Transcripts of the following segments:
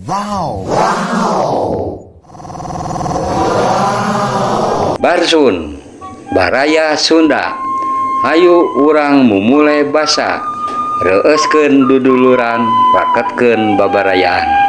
Wow. Barsun Baraya Sunda. Hayu urang mumulai basa. Reuskeun duduluran, raketkeun babarayaan.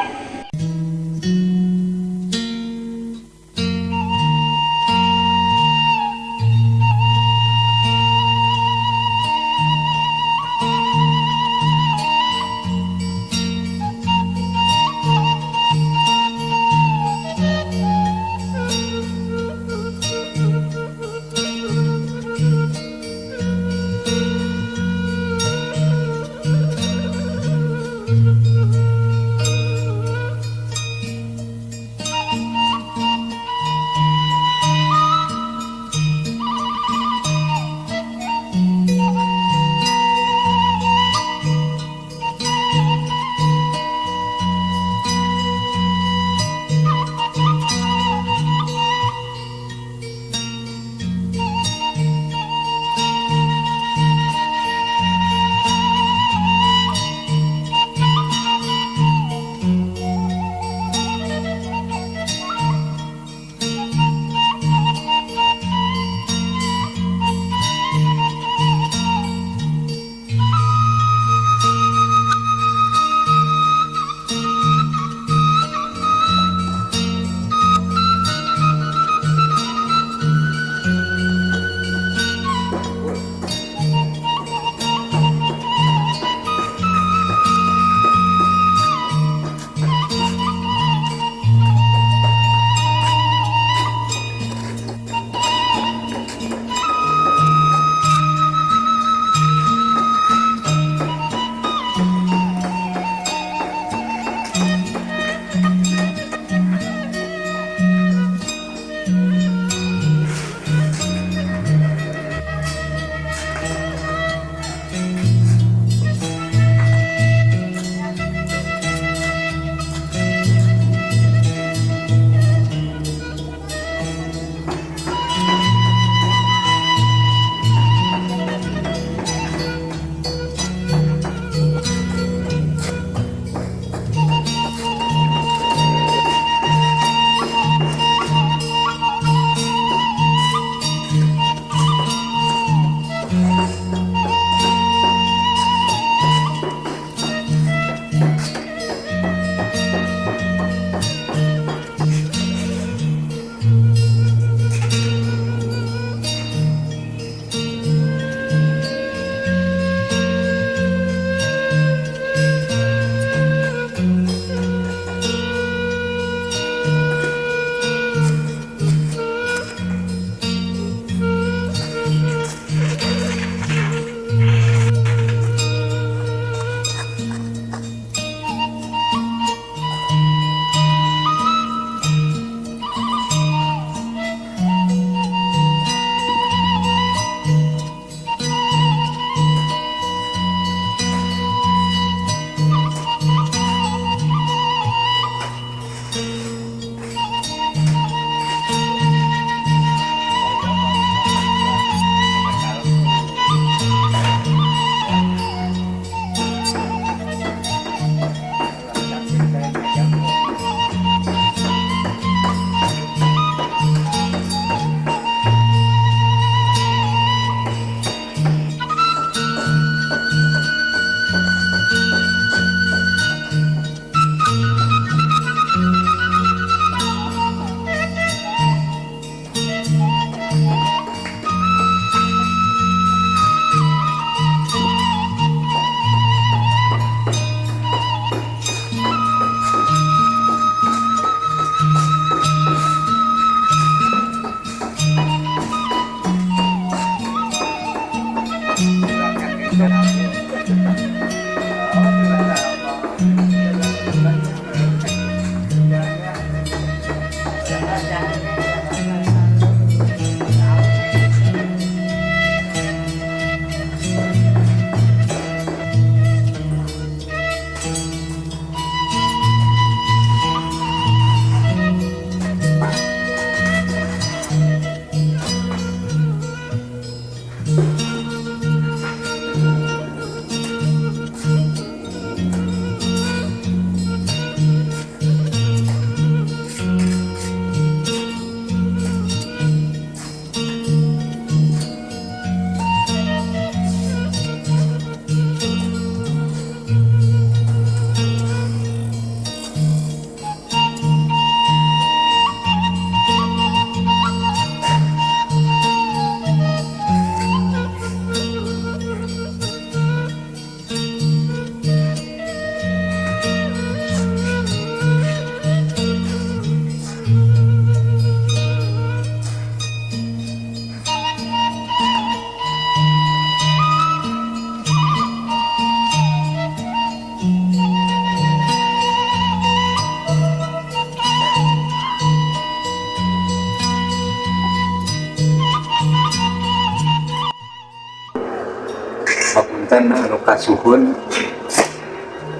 punten anu kasuhun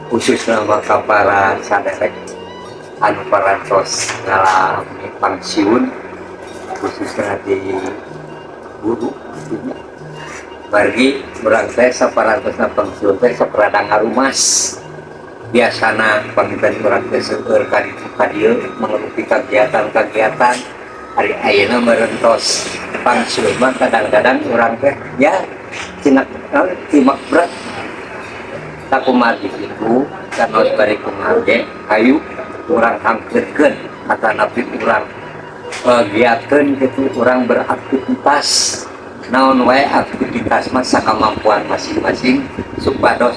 khususna maka para saderek anu parantos ngalami pensiun khususnya di guru bagi urang teh saparantosna pensiun teh sok rada ngarumas biasana pamitan urang teh seueur ka dieu mangrupi kegiatan-kegiatan hari ayeuna merentos pensiun mah kadang-kadang urang teh ya timak berat takumaha itu kana bari kumaha ayu urang hangkeutkeun atanapi urang giatkeun kitu urang beraktivitas naon wae aktivitas mah sakamampuan masing-masing supados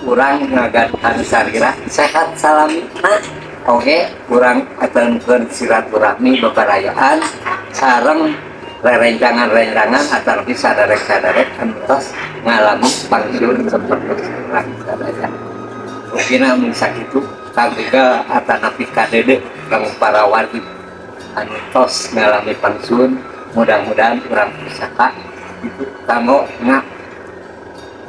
urang ngagadhan sarira sehat salamina oge urang atenkeun silaturahmi bebarayaan sareng rerencangan-rerencangan atau sadarek-sadarek entos ngalami pensiun seperti urang sadaya mungkin mun sakitu kagiga atanapi kadede kang para wargi anu tos ngalami pensiun mudah-mudahan urang pusaka itu kanggo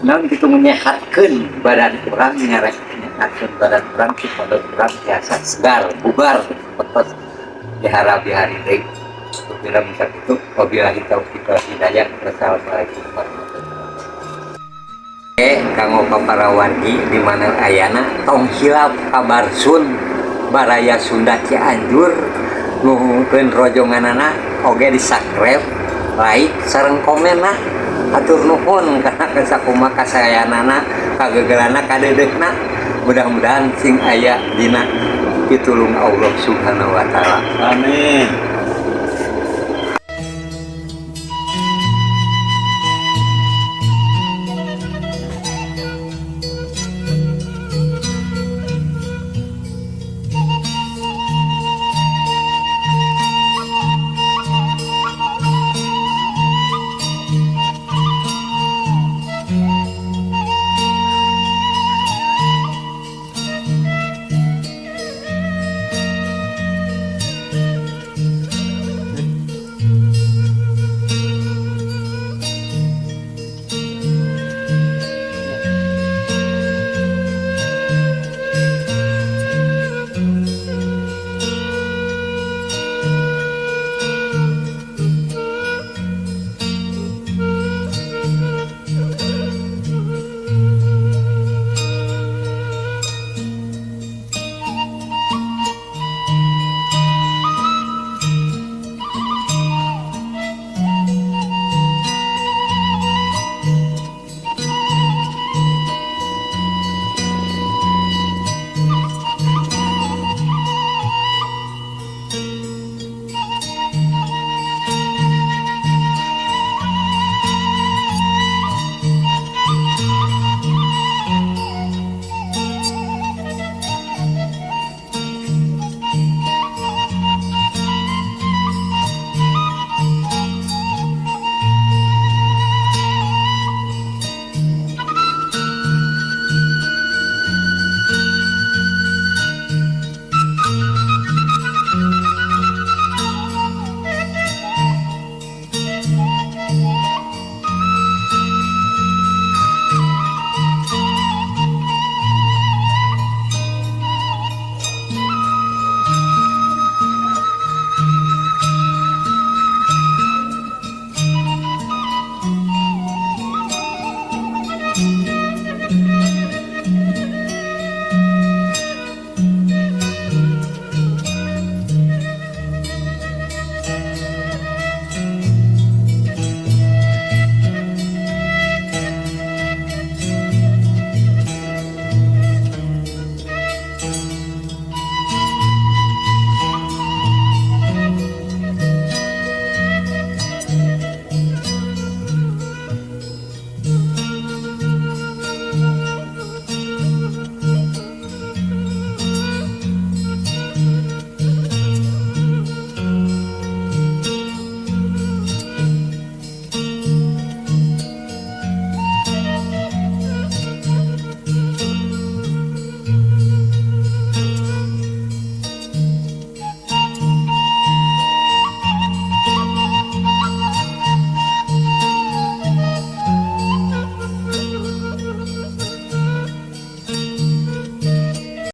naon kitu menyehatkeun badan urang menyehatkeun badan urang supaya urang biasa segar bugar petos dihara-bihari deui bila bisa itu wabillahi taufiq wal hidayah. Wassalamualaikum warahmatullahi wabarakatuh. Kanggo para wargi di mana ayana tong hilap kabar sun Baraya Sunda Cianjur nuhunkeun rojonganana oge di subscribe, like sareng komenna. Atur nuhun kana sakumaha kasayanana kagegerana kadedeukna. Mudah-mudahan sing aya dina pitulung Allah Subhanahu wa taala. Amin.